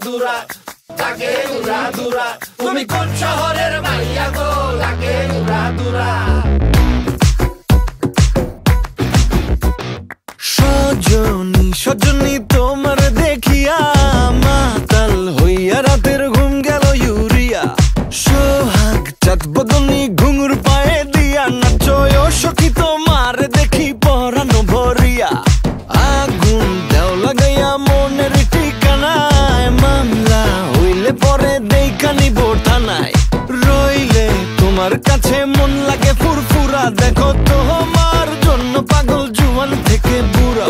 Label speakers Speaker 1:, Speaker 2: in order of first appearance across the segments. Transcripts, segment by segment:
Speaker 1: দুরা লাগে উড়া দুরা তুমি কোন শহরের মাইয়া গো লাগে উড়া দুরা
Speaker 2: সজনী সজনী তোমার দেখিয়া মাতাল হইয়া রাতের ঘুম গেল ইউরিয়া সোহাগ চাঁদ বদনী ঘুঙুর পায়ে দিয়া নাচয় সখী তোমার দেখি পরানো ভরিয়া আগুন দেও লাগাইয়া মনের ঠিকানায় মামলা হইলে পরে দেখা নিব থানায় রইলে তোমার কাছে মন লাগে ফুরফুরা দেখো তোমার জন্য পাগল জুয়ান থেকে বুড়া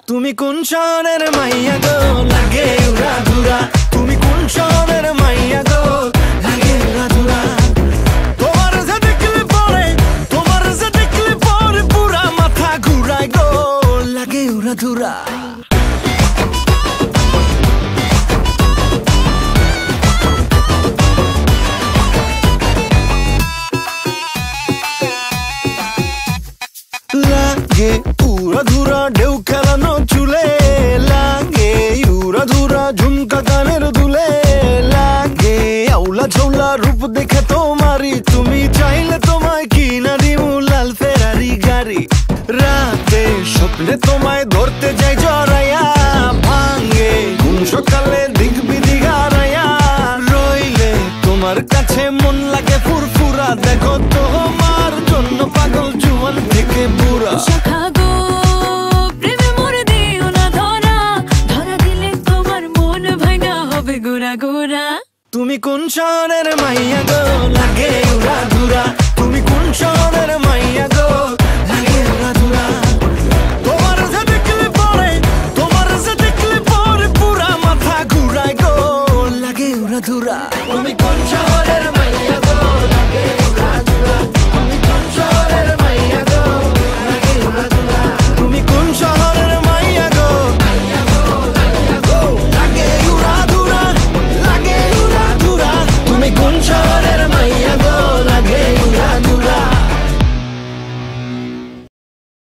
Speaker 2: তুমি কোন শহরের মাইয়া গো লাগে উড়া ধুরা তুমি কোন শহরের মাইয়া গো লাগে উড়া ধুরা তোমার যে দেখলে পরে পুরা মাথা ঘুরায় গো লাগে উড়া ধুরা লাগে উড়া ধুরা ঢেউ খেলানো চুলে লাগে উড়া ধুরা ঝুমকা কানের দুলে লাগে আউলা ঝৌলা রূপ দেখে তোমারি তুমি চাইলে তোমায় কিনা দিমু লাল ফেরারি গাড়ি রাতে স্বপ্নে তোমায় ধরতে যাই জড়াইয়া ভাঙে ঘুম সকালে দিক বিদিক হারাইয়া রইলে তোমার কাছে মন লাগে ফুরফুরা দেখো তোমার জন্য পাগল জুয়ান থেকে বুড়া তুমি কোন শহরের মাইয়া গো লাগে উড়া ধুরা তুমি কোন শহরের মাইয়া গো